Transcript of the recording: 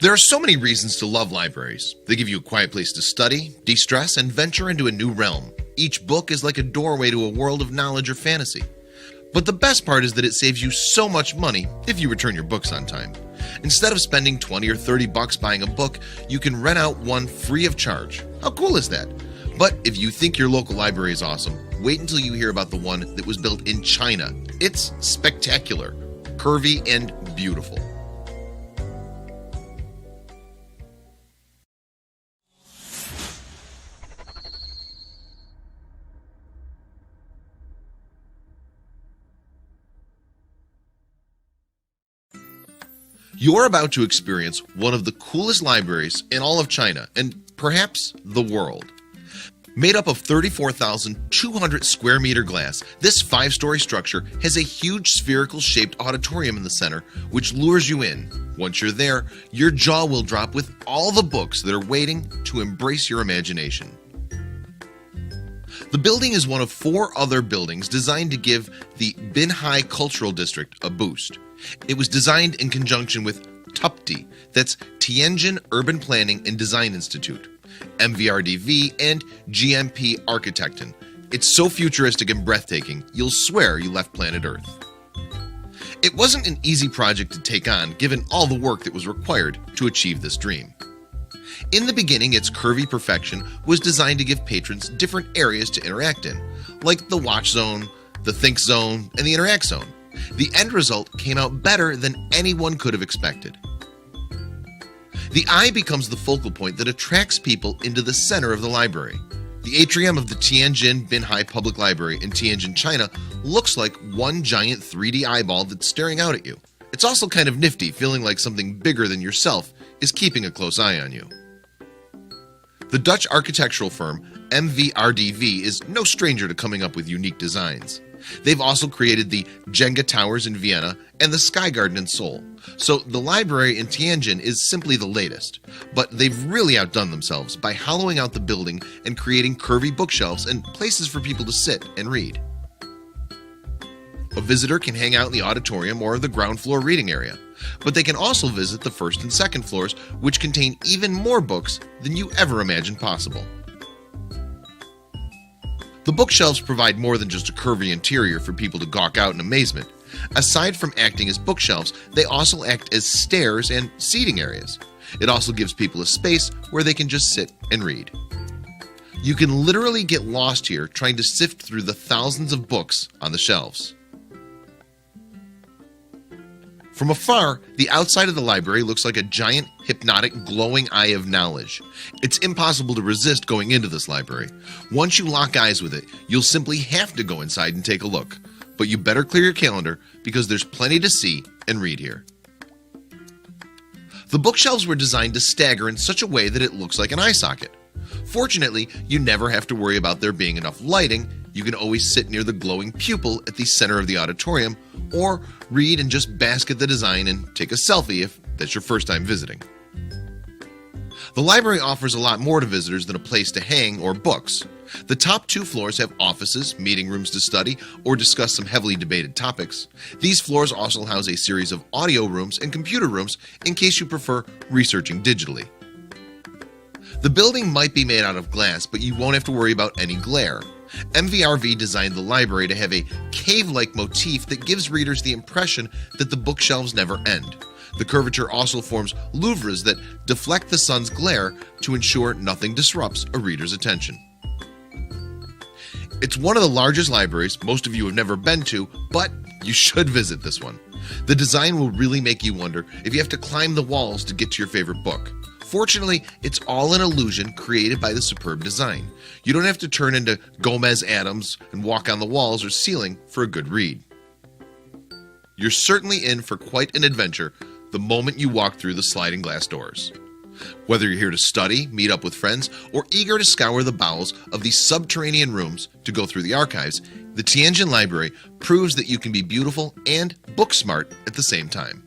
There are so many reasons to love libraries. They give you a quiet place to study, de-stress, and venture into a new realm. Each book is like a doorway to a world of knowledge or fantasy. But the best part is that it saves you so much money if you return your books on time. Instead of spending 20 or 30 bucks buying a book, you can rent out one free of charge. How cool is that? But if you think your local library is awesome, wait until you hear about the one that was built in China. It's spectacular, curvy, and beautiful. You're about to experience one of the coolest libraries in all of China and perhaps the world. Made up of 34,200 square meter glass, this 5-story structure has a huge spherical shaped auditorium in the center which lures you in. Once you're there, your jaw will drop with all the books that are waiting to embrace your imagination. The building is one of 4 other buildings designed to give the Binhai Cultural District a boost. It was designed in conjunction with TUPTI, that's Tianjin Urban Planning and Design Institute, MVRDV, and GMP Architekten. It's so futuristic and breathtaking, you'll swear you left planet Earth. It wasn't an easy project to take on, given all the work that was required to achieve this dream. In the beginning, its curvy perfection was designed to give patrons different areas to interact in, like the watch zone, the think zone, and the interact zone. The end result came out better than anyone could have expected. The eye becomes the focal point that attracts people into the center of the library. The atrium of the Tianjin Binhai Public Library in Tianjin, China looks like one giant 3D eyeball that's staring out at you. It's also kind of nifty, feeling like something bigger than yourself is keeping a close eye on you. The Dutch architectural firm MVRDV is no stranger to coming up with unique designs. They've also created the Jenga Towers in Vienna and the Sky Garden in Seoul. So the library in Tianjin is simply the latest, but they've really outdone themselves by hollowing out the building and creating curvy bookshelves and places for people to sit and read. A visitor can hang out in the auditorium or the ground floor reading area, but they can also visit the first and second floors, which contain even more books than you ever imagined possible. The bookshelves provide more than just a curvy interior for people to gawk out in amazement. Aside from acting as bookshelves, they also act as stairs and seating areas. It also gives people a space where they can just sit and read. You can literally get lost here trying to sift through the thousands of books on the shelves. From afar, the outside of the library looks like a giant, hypnotic, glowing eye of knowledge. It's impossible to resist going into this library. Once you lock eyes with it, you'll simply have to go inside and take a look. But you better clear your calendar because there's plenty to see and read here. The bookshelves were designed to stagger in such a way that it looks like an eye socket. Fortunately, you never have to worry about there being enough lighting. You can always sit near the glowing pupil at the center of the auditorium, or read and just bask at the design and take a selfie if that's your first time visiting. The library offers a lot more to visitors than a place to hang or books. The top 2 floors have offices, meeting rooms to study or discuss some heavily debated topics. These floors also house a series of audio rooms and computer rooms in case you prefer researching digitally. The building might be made out of glass, but you won't have to worry about any glare. MVRV designed the library to have a cave-like motif that gives readers the impression that the bookshelves never end. The curvature also forms louvres that deflect the sun's glare to ensure nothing disrupts a reader's attention. It's one of the largest libraries most of you have never been to, but you should visit this one. The design will really make you wonder if you have to climb the walls to get to your favorite book. Fortunately, it's all an illusion created by the superb design. You don't have to turn into Gomez Adams and walk on the walls or ceiling for a good read. You're certainly in for quite an adventure the moment you walk through the sliding glass doors. Whether you're here to study, meet up with friends, or eager to scour the bowels of these subterranean rooms to go through the archives, the Tianjin Library proves that you can be beautiful and book smart at the same time.